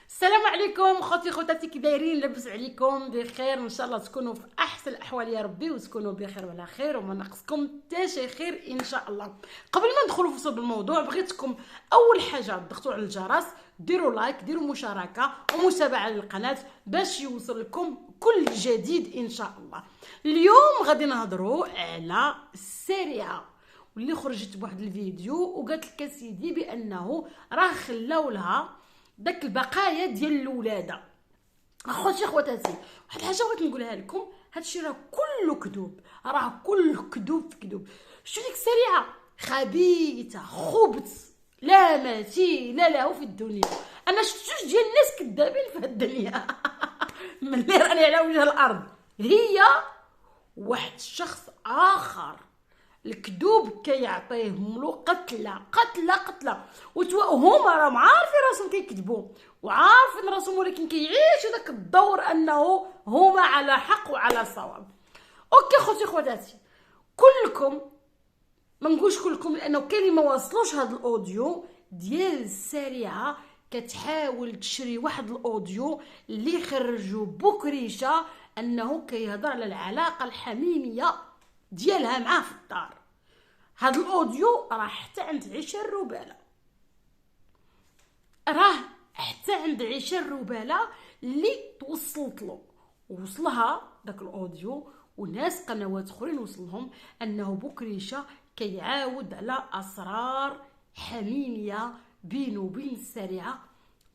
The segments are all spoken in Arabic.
السلام عليكم خوتي خواتاتي، كي دايرين؟ لاباس عليكم بخير؟ ان شاء الله تكونوا في احسن الاحوال يا ربي، وتكونوا بخير وعلى خير وما ناقصكم حتى شي خير ان شاء الله. قبل ما ندخلوا في صلب الموضوع بغيتكم اول حاجه تضغطوا على الجرس، ديروا لايك، ديروا مشاركه ومتابعه للقناه باش يوصل لكم كل جديد ان شاء الله. اليوم غادي نهضروا على السريعه واللي خرجت بواحد الفيديو وقالت لك سيدي بانه راه خلاو لها داك البقايا ديال الولاده. اخوتي خواتاتي، واحد الحاجه بغيت نقولها لكم، هادشي راه كله كذوب، راه كله كذوب في كذوب. شتو ديك السريعه خبيثه خبث لا مثيل له في الدنيا. انا شفت جوج ديال الناس كذابين في هاد الدنيا ملي راني على وجه الارض، هي واحد الشخص اخر. الكذوب كيعطيهم له قتله قتله قتله، وهما راهم عارفين راسهم كيكذبوا وعارفين راسهم، ولكن كيعيشوا داك الدور انه هما على حق وعلى صواب. اوكي خوتي خواتاتي، كلكم ما نقولش كلكم لانه كاين اللي ما وصلوش هذا الاوديو ديال السريعه كتحاول تشري واحد الاوديو اللي خرجوا بكريشه انه كيهضر على العلاقه الحميميه ديالها معاه في الدار. هاد الاوديو راه حتى عند عيشه الرباله، راه حتى عند عيشه الرباله اللي توصلت له، وصلها داك الاوديو وناس قنوات اخرين وصلهم انه بكريشه كيعاود على اسرار حميميه بينه وبين السريعه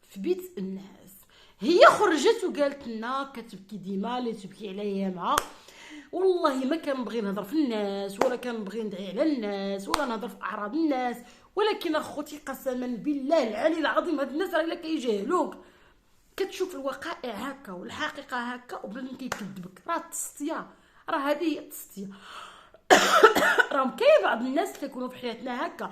في بيت الناس. هي خرجت وقالت لنا كتبكي ديما اللي تبكي عليا معها، والله ما كنبغي نهضر في الناس ولا كنبغي ندعي على الناس ولا نهضر في اعراض الناس، ولكن اخوتي قسما بالله العلي العظيم هاد الناس راه الا كيجهلوك كتشوف الوقائع هكا والحقيقه هكا وبنادم كيكذبك، راه التسطيه، راه هذه هي التسطيه. راهم كاين بعض الناس كيكونوا في حياتنا هكا،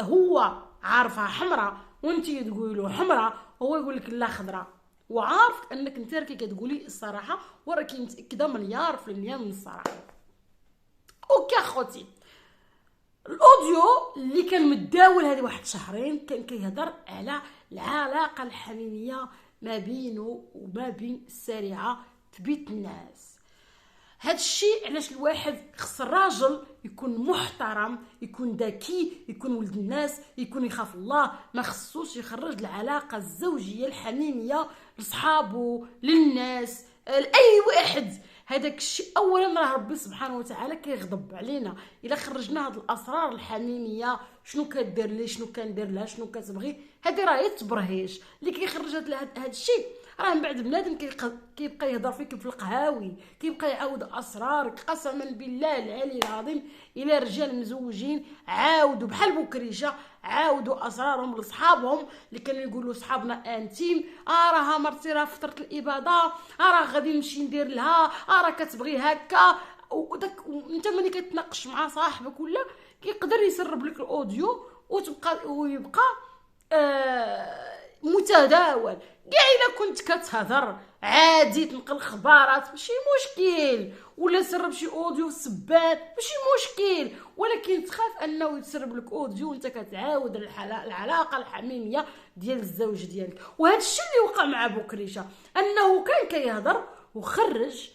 هو عارفها حمراء وانتي تقولي له حمراء، هو يقول لك لا خضراء، وعارفك انك انت راكي كتقولي الصراحه وراكي متاكده مليار في المية من الصراحه. اوكي اخوتي، الاوديو اللي كان متداول هذه واحد شهرين كان كيهضر على العلاقه الحميميه ما بينه وما بين السريعه في بيت الناس. هاد الشيء علاش الواحد خص الراجل يكون محترم، يكون ذكي، يكون ولد الناس، يكون يخاف الله، ما خصوش يخرج العلاقه الزوجيه الحميميه لصحابه للناس لاي واحد. هذاك الشيء اولا راه ربي سبحانه وتعالى كيغضب علينا الا خرجنا هاد الاسرار الحميميه، شنو كدير لي، شنو كندير لها، شنو كتبغي، هذه راه تبرهيش اللي كيخرج هاد الشيء. راه من بعد بنادم كيبقى يهضر فيك في القهاوي، كيبقى يعاود اسرارك. قسما بالله العلي العظيم الى رجال مزوجين عاودوا بحال بكريشه عاودوا اسرارهم لصحابهم اللي كانوا يقولوا صحابنا انتيم، راها مرتي راه فطرت الاباضه، راه غادي نمشي ندير لها، راه كتبغي هكا. وداك انت ملي كتناقش مع صاحبك ولا كيقدر يسرب لك الاوديو ويبقى متداول. كاع الا كنت كتهضر عادي تنقل خبارات ماشي مشكل، ولا سرب شي اوديو سبات ماشي مشكل، ولكن تخاف انه يتسرب لك اوديو وانت كتعاود العلاقه الحميميه ديال الزوج ديالك. وهذا الشيء اللي وقع مع بكريشه، انه كان كيهضر وخرج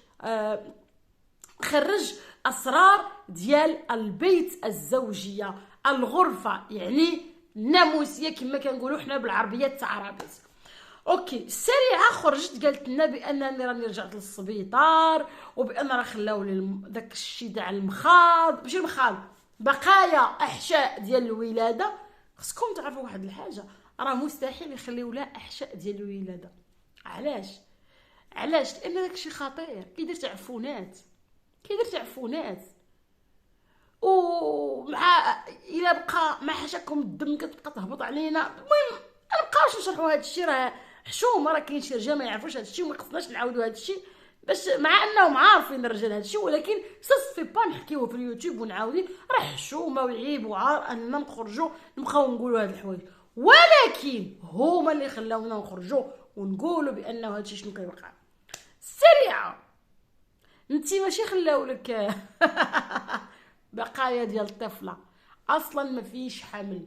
خرج اسرار ديال البيت الزوجيه، الغرفه، يعني الناموسيه كما كنقولوا حنا بالعربيه التعرابيت. اوكي، السريعه خرجت قالت لنا بانني راني رجعت للسبيطار وبان راه خلاو لي داك الشيء تاع المخاض، ماشي المخاض، بقايا احشاء ديال الولاده. خصكم تعرفوا واحد الحاجه، راه مستحيل يخليو لا احشاء ديال الولاده. علاش لان داك الشيء خطير، كيدير تعفونات ومع الا بقى ما حشاكم الدم كتبقى تهبط علينا. المهم ما نبقاوش نشرحوا هذا الشيء، راه حشومه، راه كاين شي رجال ما يعرفوش هذا الشيء وما خصناش نعاودوا هذا الشيء باش مع انهم عارفين الرجال هذا الشيء، ولكن سي با نحكيوه في اليوتيوب ونعاودين، راه حشومه وعيب وعار اننا نخرجوا نبقاو نقولوا هاد الحوايج، ولكن هما اللي خلاونا نخرجوا ونقولوا بانه هذا الشيء شنو كيوقع. السريعه انتي ماشي خلاولك بقايا ديال الطفله، اصلا ما فيش حمل،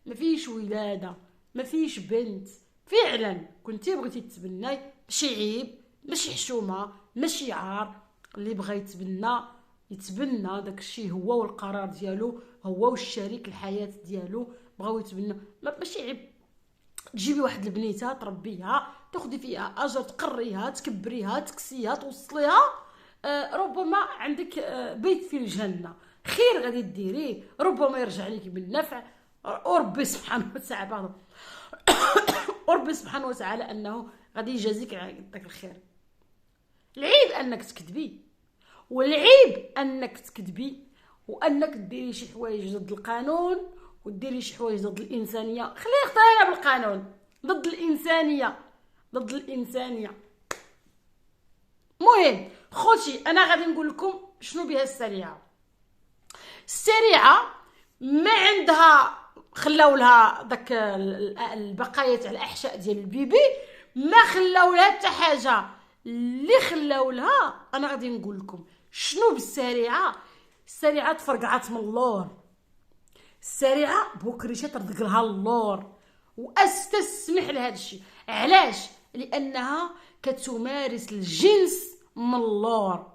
ما فيش ولاده، ما فيش بنت فعلا كنتي بغيتي تتبناي، ماشي عيب، ماشي حشومه، ماشي عار. اللي بغى يتبنى داك الشيء هو والقرار ديالو، هو والشريك الحياه ديالو بغاو يتبنى، ماشي عيب تجيبي واحد البنيته تربيها، تاخدي فيها اجر، تقريها، تكبريها، تكسيها، توصليها. ربما عندك بيت في الجنه، خير غادي ديريه، ربما يرجع لك بالنفع. وربي سبحانه وتعالى وربي سبحانه وتعالى انه غادي يجازيك على داك الخير. العيب انك تكذبي، والعيب انك تكذبي وانك ديري شي حوايج ضد القانون، وديري شي حوايج ضد الانسانيه. خلينا اختارينا بالقانون، ضد الانسانيه، ضد الانسانيه. مهم خوتي، انا غادي نقول لكم شنو بها السريعه. السريعه ما عندها، خلاو لها داك البقايا تاع الاحشاء ديال البيبي، ما خلاو لها حتى حاجه. اللي خلاو لها انا غادي نقول لكم شنو بالسريعه. السريعه تفرقعات من اللور، السريعه بوكريشه ترزق لها اللور، واستسمح لهذا الشيء. علاش؟ لانها كتمارس الجنس من اللور.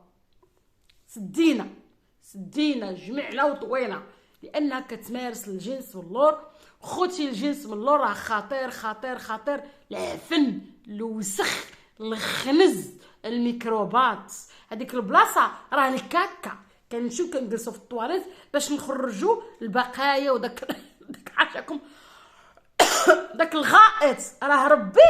سدينا جمعنا وطوينا، لانها كتمارس الجنس من اللور. خوتي الجنس من اللور راه خطير خطير خطير. العفن، الوسخ، الخنز، الميكروبات، هذيك البلاصه راه الكاكا. كنمشيو كنجلسوا في الطواليت باش نخرجوا البقايا وداك حاشاكم داك الغائط، راه ربي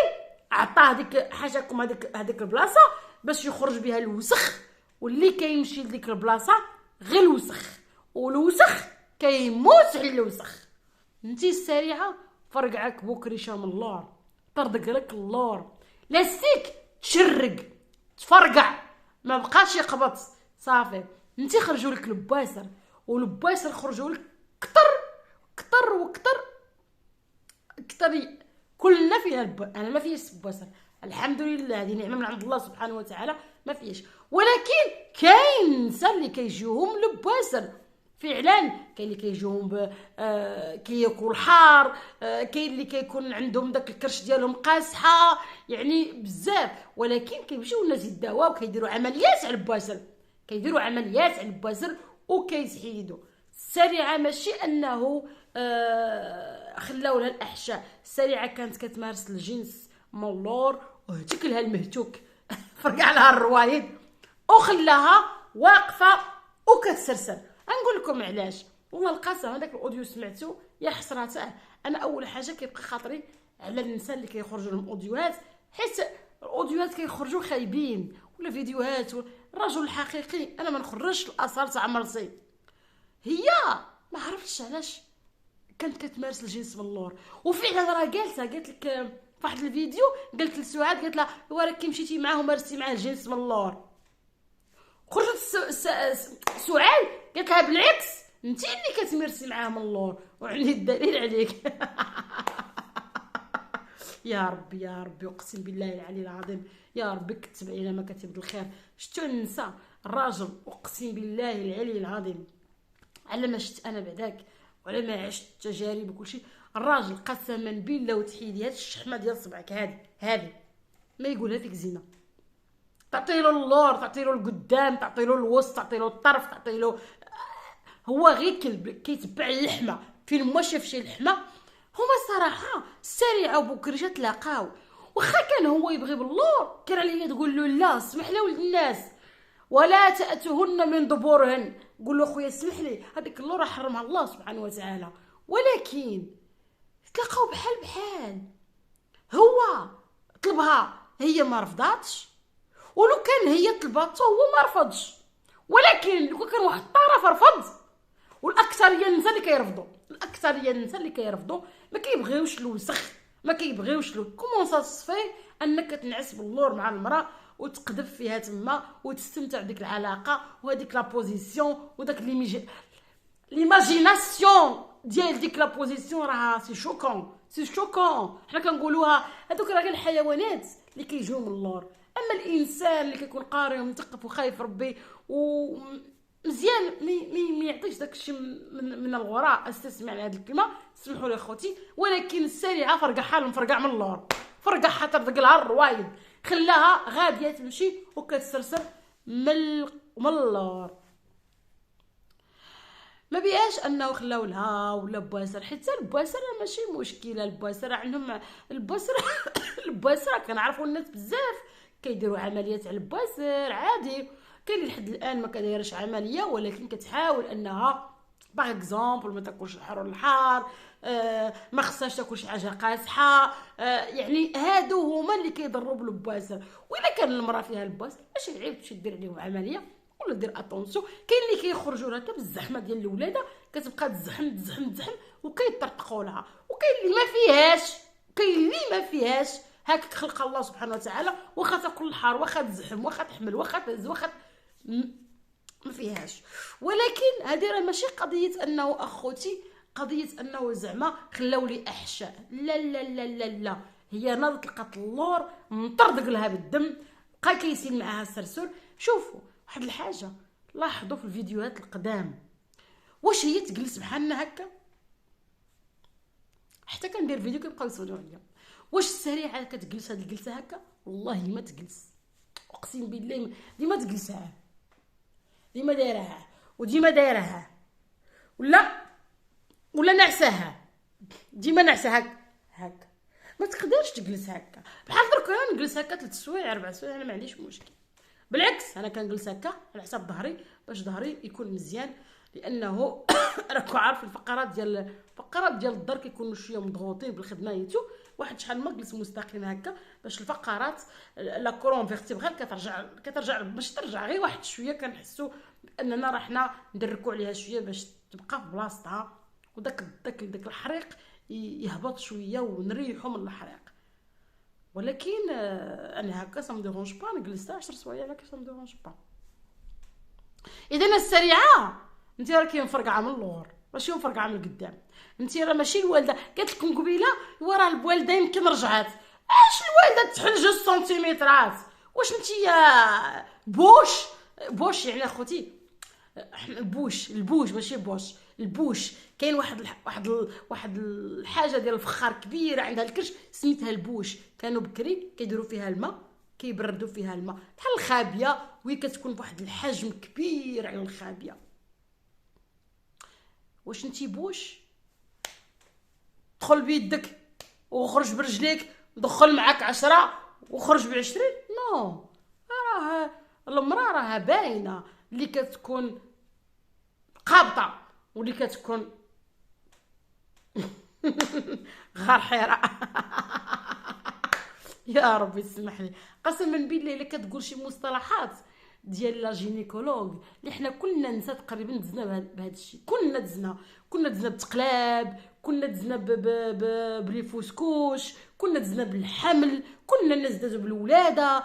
عطاه ديك حاشاكم هذيك البلاصه باش يخرج بها الوسخ. واللي كيمشي لديك البلاصه غير الوسخ، والوسخ كيموت على الوسخ. انتي السريعه فرقعك بوكريشه من اللور، طردق لك اللور، لاستيك تشرق تفرقع، ما بقاش يقبط صافي. انتي خرجوا لك لباسر، ولباسر خرجوا لك كتر كتر وكتر كتر. كلنا فيها انا ما فيش بواسر الحمد لله، هذه نعمه من عند الله سبحانه وتعالى، ما فيش. ولكن كاين النساء اللي كيجيوهم لباسر فعلا، كاين اللي كيجيوهم كياكل حار، كاين اللي كيكون عندهم داك الكرش ديالهم قاصحه، يعني بزاف. ولكن كيمشيو الناس يداواو وكيديروا عمليات على البواسر، كيديروا عمليات على البواسر وكيتحيدوا. السريعه ماشي انه خلاو لها الاحشاء. السريعه كانت كتمارس الجنس مولور وهتك لها المهتوك فرقع لها الروايد وخلاها واقفه وكتسرسل. نقول لكم علاش، والله القسم هذاك الاوديو سمعتو يا حسرته. انا اول حاجه كيبقى خاطري على النساء اللي كيخرجوا لهم اوديوهات، حيت الاوديوهات كيخرجوا خايبين، ولا فيديوهات. الرجل الحقيقي انا ما نخرجش الاثار تاع مرسي. هي ما عرفتش علاش كانت كتمارس الجنس من اللور، وفعلا راه قالت لك في واحد الفيديو، قالت لسعاد، قالت لها وراكي مشيتي معاه ومارستي معاه الجنس من اللور. خرجت سعاد قالت لها بالعكس، انتي اللي كتمارسي معاه من اللور، وعندي الدليل عليك. يا ربي يا ربي اقسم بالله العلي العظيم، يا ربي كتب علينا ما كتب الخير. شتو النساء الراجل اقسم بالله العلي العظيم، على ما شفت انا بعداك وعلى ما عشت تجارب وكل شيء، الراجل قسما بالله وتحيدي هاد الشحمه ديال صبعك هذه ما يقولها فيك زينه. تعطيلو اللور، تعطيلو القدام، تعطيلو الوسط، تعطيلو الطرف، تعطيلو. هو غير كلب كيتبع اللحمه، فين ما شاف شي لحمه. هما صراحه السريعه وبوكريشه تلاقاو، واخا كان هو يبغي باللور كان عليا تقول له لا اسمح لي ولد الناس ولا تاتوهن من دبورهن. قول له خويا اسمح لي هذيك اللور حرمها الله سبحانه وتعالى. ولكن تلاقاو بحال بحال، هو طلبها هي ما رفضاتش، ولو كان هي طلباتو هو ما رفضش. ولكن لو كان واحد الطرف رفض، والاكثريه النساء اللي كيرفضوا، الاكثريه النساء اللي كيرفضوا ما كيبغيوش الوسخ، ما كيبغيوش كومون ساسفي انك تنعس باللور مع المراه وتقذف فيها تما وتستمتع بديك العلاقه وهذيك لا بوزيسيون وداك ليماجيناسيون ديال ديك لا بوزيسيون. راه سي شوكون سي شوكون. حنا كنقولوها هذوك راه غير الحيوانات اللي كيجيو من اللور، اما الانسان اللي كيكون قاري ومثقف وخايف ربي ومزيان ما يعطيش داكشي من الغراء. استسمع على هذه الكلمه، سمحوا لي اخوتي، ولكن السريعه فرقع حالهم فرقع من اللور، فرقع حتى دقلها الروايد، خلاها غاديه تمشي وكتسرسر من اللور. ما بياش انه خلاو لها ولا بواسر، حتى البواسر ماشي مشكله، البواسر عندهم البواسر البواسر كنعرفوا الناس بزاف كيديروا عمليات على البواسر عادي. كاين اللي لحد الان ما كدايرش عمليه ولكن كتحاول انها باغ اكزومبل ما تاكلش الحار والحار، ما خصهاش تاكل شي حاجه قاصحه، يعني هادو هما اللي كيضروا بالبواسر. والا كان المراه فيها البواسر ماشي عيب تمشي دير عليهم عمليه ولا دير اتونسيون. كاين اللي كيخرجوا لها حتى بالزحمه ديال الولاده كتبقى تزحم وكيطرطقوا لها، وكاين اللي ما فيهاش، كاين اللي ما فيهاش هكاك خلق الله سبحانه وتعالى، واخا تاكل الحار واخا تزحم واخا تحمل واخا تهز واخا ما فيهاش. ولكن هذه راه ماشي قضيه انه اخوتي قضيه انه زعما خلاو لي احشاء، لا لا لا لا لا، هي ناضت لقات اللور مطردق لها بالدم، بقى كيسيل معاها السرسور. شوفوا واحد الحاجه لاحظوا في الفيديوهات القدام، واش هي تجلس بحالنا هكا؟ حتى كندير فيديو كيبقاو يصونوا عليا، واش السريعه كتجلس هاد الجلسه هكا؟ والله ما تجلس، اقسم بالله ديما تجلسها، ديما دايرها وديما دايرها، ولا نعساها، ديما نعسه هكا ما تقدرش تجلس هكا. بحال درك انا نجلس هكا 3 سوايع 4 سوايع انا ما عنديش مشكل، بالعكس انا كنجلس هكا على حساب ظهري باش ظهري يكون مزيان، لانه راكو عارف الفقرات ديال الظهر كيكونوا شويه مضغوطين بالخدمه نيتو. واحد شحال ما جلس مستقيم هكا باش الفقرات لا كولون فيرتيبرال كترجع باش ترجع غير واحد شويه، كنحسوا اننا راه حنا ندركوا عليها شويه باش تبقى في بلاصتها، وداك الحريق يهبط شويه ونريحوا من الحريق. ولكن انا هكا سا مديرونج با نجلس 10 سوايع هكا سا مديرونج با. اذا السريعه انت راكي مفرقعه من اللور ماشي مفرقعه من القدام، انت راه ماشي الوالده قالت لكم قبيله وراه الوالده يمكن رجعات، اش الوالده تحل 2 سنتيمترات؟ واش انت يا بوش يعني اخوتي البوش ماشي بوش، البوش كاين واحد الحاجه ديال الفخار كبيره عندها الكرش سميتها البوش، كانوا بكري كيديروا فيها الماء كيبردوا فيها الماء بحال الخابيه وهي كتكون بواحد الحجم كبير على الخابيه. واش انتي بوش دخل بيدك وخرج برجليك، دخل معاك 10 وخرج ب20؟ نو، راه المراه راها باينه اللي كتكون قابطه واللي كتكون غير حيره يا ربي اسمح لي، قسما بالله الا كتقول شي مصطلحات ديال لا جينيكولوج اللي حنا كلنا نسا تقريبا دزنا بهذا الشيء، كنا دزنا بالتقلاب، كنا دزنا بلي فوسكوش، كنا دزنا بالحمل، كنا الناس دازوا بالولاده،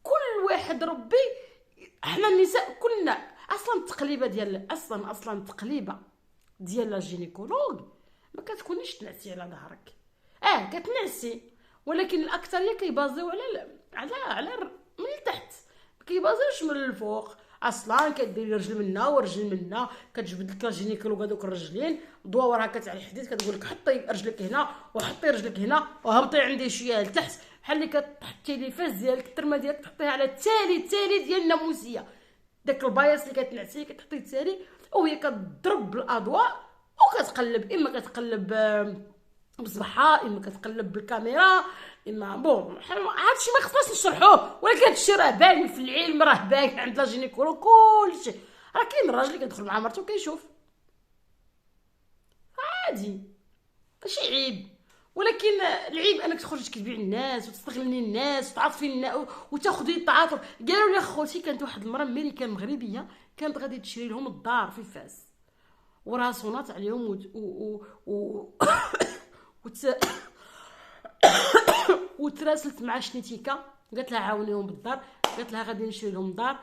كل واحد ربي احنا النساء كنا اصلا التقليبه ديال اصلا التقليبه ديال لا جينيكولوج ما كتكونيش تنعسي على ظهرك، كتنعسي ولكن الاكثريه كيبازيو على من التحت، ما كيبازيوش من الفوق. اصلا كديري رجل منا ورجل منا، كتجبد لك الجينيكولوج هذوك الرجلين دواور هكا على الحديد، كتقول لك حطي رجلك هنا وحطي رجلك هنا وهبطي عندي شويه لتحت، بحال اللي كتحطي لي فاس ديالك الترمه ديالك تحطيها على التالي ديال الناموسيه، داك البايص اللي كتنعسي كتحطي التالي وهي كتضرب بالاضواء وكتقلب، اما كتقلب بصباحها اما كتقلب بالكاميرا اما هادشي ما خصناش نشرحوه، ولكن هادشي راه باين في العلم، راه باين عند لا جينيكولوج كلشي، راه كاين الراجل اللي كيدخل مع مرته كيشوف عادي ماشي عيب. ولكن العيب انك تخرج تكذبي على الناس وتستغلي الناس وتعاطفي الناس وتاخذي التعاطف. قالوا لي خوتي كانت واحد المراه امريكان مغربيه كانت غادي تشري لهم الدار في فاس وراه صونات عليهم وتراسلت مع شنيتيكا قالت لها عاونيهم بالدار، قالت لها غادي نشري لهم دار،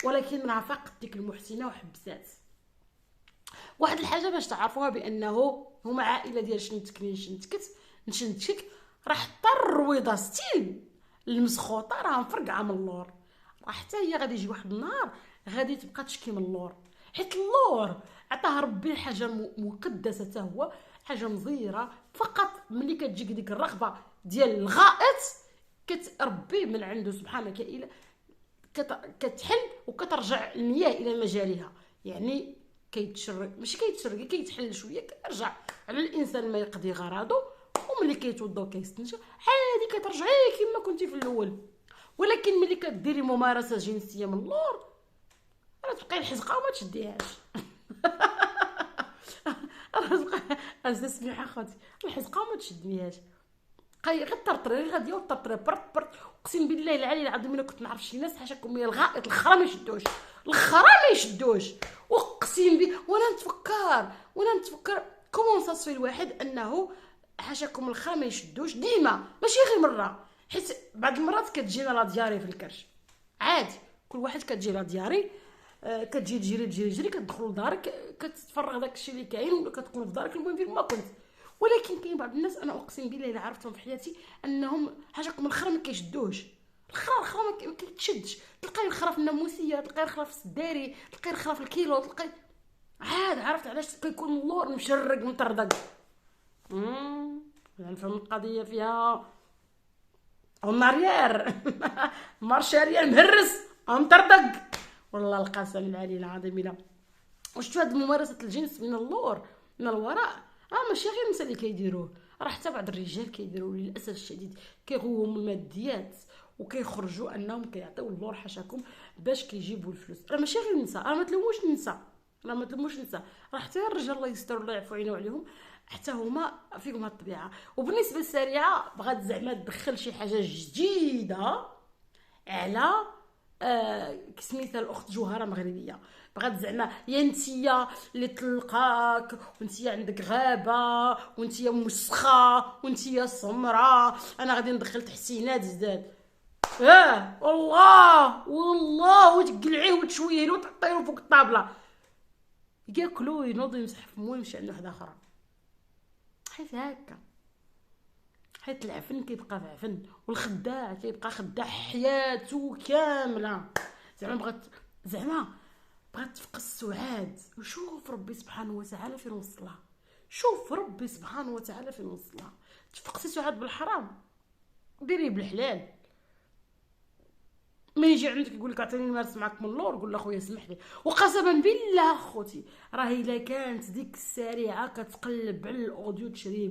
ولكن راه فقط ديك المحسنه وحبسات. واحد الحاجه باش تعرفوها بانه هما عائله ديال نشنتكت راه حتى الرويضه ستيل المسخوطه راه مفرقعه من اللور، راه حتى هي غادي يجي واحد النهار غادي تبقى تشكي من اللور، حيت اللور عطاه ربي حاجه مقدسه، حتى هو حاجه مزيره، فقط ملي كتجيك ديك الرغبه ديال الغائط كتربيه من عنده سبحانك الى كتحل وكترجع المياه الى مجاريها. يعني كيتشرق، ماشي كيتشرق، كيتحل شويه كيرجع على الانسان ما يقضي غرضه، وملي كيتوضا وكيستنجى عادي كترجعي كما كنتي في الاول. ولكن ملي كديري ممارسه جنسيه من اللور راه تبقاي الحزقه وما تشديهاش. راه تبقى سميحه خوتي الحزقه وما تشديهاش، غير طرطري غاديه وطرطري برط برط. اقسم بالله العلي العظيم الا كنت نعرف شي ناس حاشاكم من الغائط الاخرى ما يشدوش، الاخرى ما يشدوش. اقسم بالله وانا نتفكر كومون صاصفي الواحد انه حاشاكم الاخرى ما يشدوش ديما، ماشي غير مره. حيت بعض المرات كتجينا لا دياري في الكرش عادي، كل واحد كتجي لا دياري، كتجي تجري كتدخل لدارك كتفرغ داكشي اللي كاين ولا كتكون في دارك المهم فين ما كنت. ولكن كاين بعض الناس انا اقسم بالله الا عرفتهم في حياتي انهم حاجه من الاخرى ما كيشدوش، الاخرى ما كيتشدش. تلقاي الاخرى في الناموسيه، تلقاي الاخرى في السداري، تلقاي الاخرى في الكيلو، تلقاي عاد. عرفت علاش كيكون اللور مشرق مطردق؟ يعني فهم القضيه فيها اوناريير مارشاريال مهرس مطردق. والله القسم العلي العظيم الا وشفتوا هاد ممارسه الجنس من اللور من الوراء ماشي غير النساء اللي كيديروه، راه حتى بعض الرجال كيديروه للاسف الشديد. كيغوهم الماديات وكيخرجوا انهم كيعطيو اللور حاشاكم باش كيجيبوا الفلوس. راه ماشي غير النساء، راه ما تلوموش النساء، راه حتى الرجال الله يستر الله يعفو علينا وعليهم حتى هما فيهم هاد الطبيعه. وبالنسبه للسريعه بغات زعما تدخل شي حاجه جديده على سميتها الاخت جوهره مغربيه. بغات زعما يا نتيا اللي طلقاك وانتيا عندك غابه وانتيا مسخه وانتيا سمراء انا غادي ندخل تحسينات جداد. والله وتقلعيه وتشويه وتحطيه فوق الطابله ياكلو ينوض يمسح فمو يمشي عند واحده اخرى. حيت هكا، حيت العفن كيبقى في عفن والخداع كيبقى خداع حياته كامله. زعما بغات تفقس السعاد. وشوف ربي سبحانه وتعالى فين وصلها، شوف ربي سبحانه وتعالى فين وصلها. تفقسي سعاد بالحرام ديريه بالحلال. ما يجي عندك يقول لك عطيني نمارس معاك من اللور، قول له خويا اسمح لي. وقسما بالله خوتي راه الا كانت ديك السريعه كتقلب على الاوديو تشريه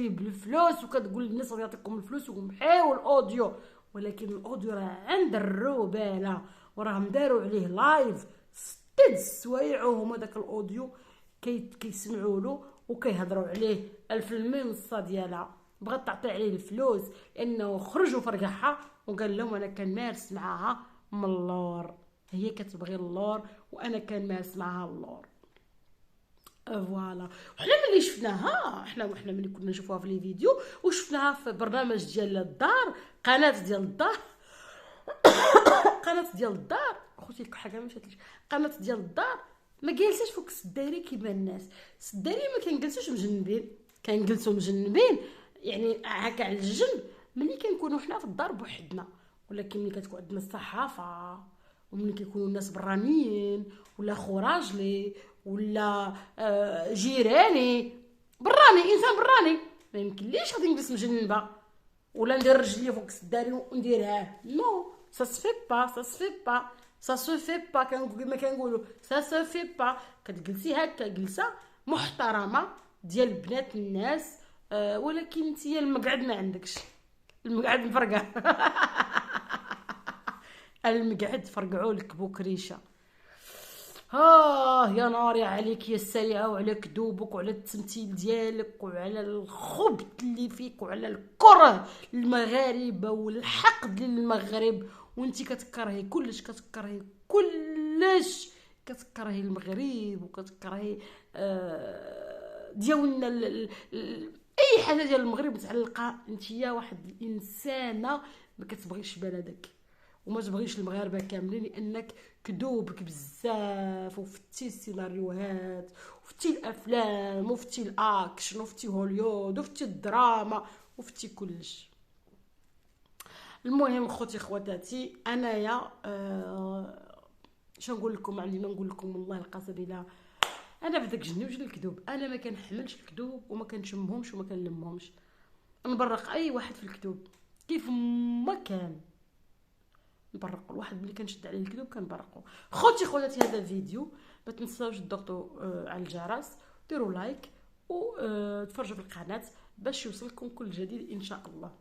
بالفلوس وكتقول للناس غادي يعطيكم الفلوس ومحيو الاوديو، ولكن الاوديو راه عند الروباله وراهم داروا عليه لايف 6 سوايع هما داك الاوديو كيسمعوا له وكيهضروا عليه 1000% ديالها. بغات تعطي عليه الفلوس لانه خرجوا فرقعها وقال لهم انا كنمارس معاها من اللور، هي كتبغي اللور وانا كنمارس معاها اللور. فوالا. وحنا ملي شفناها حنا ملي كنا نشوفوها في لي فيديو وشفناها في برنامج ديال الدار، قناه ديال الدار اخوتي حاجه ما مشاتليش. قناه ديال الدار ما جالساش فوق السداري كيما الناس. السداري ما كنجلسوش مجنبين، كنجلسوا مجنبين يعني هكا على الجنب ملي كنكونوا حنا في الدار بوحدنا. ولكن ملي كتكون عندنا الصحافه وملي كيكونوا الناس برانيين ولا خوراجلي ولا جيراني براني انسان براني ما يمكنليش غادي نجلس مجنبه ولا ندير رجلي فوق السداري ونديرها. نو سا سفي با كما كنقولوا سا سفي با. كتجلسي هكا جلسه محترمه ديال بنات الناس، ولكن انتيا المقعد ما عندكش، المقعد مفرقع. المقعد فرقعوا لك بوكريشه. يا ناري عليك يا السريعه وعلى كذوبك وعلى التمثيل ديالك وعلى الخبث اللي فيك وعلى الكره المغاربه والحقد للمغرب. وانتي كتكرهي كلش، كتكرهي المغرب وكتكرهي ديالنا اي حاجه ديال المغرب متعلقه. نتيا واحد الانسانه ما كتبغيش بلدك وما تبغيش المغاربه كاملين لانك كذوبك بزاف وفتي السيناريوهات وفتي الافلام وفتي الاكشن وفتي هوليود وفتي الدراما وفتي كلش. المهم خوتي خواتاتي انايا شنو نقول لكم علي ما نقول لكم والله القسم بالله انا في داك الجنوج الكذوب انا ما كنحملش الكذوب وما كنشمهمش وما كنلمهمش. نبرق اي واحد في الكتب كيف ما كان، نبرقوا الواحد ملي كنشد عليه الكتب كنبرقوا. خوتي خواتاتي هذا الفيديو ما تنساوش تضغطوا على الجرس، ديروا لايك وتفرجوا في القناه باش يوصلكم كل جديد ان شاء الله.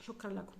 شكرا لكم.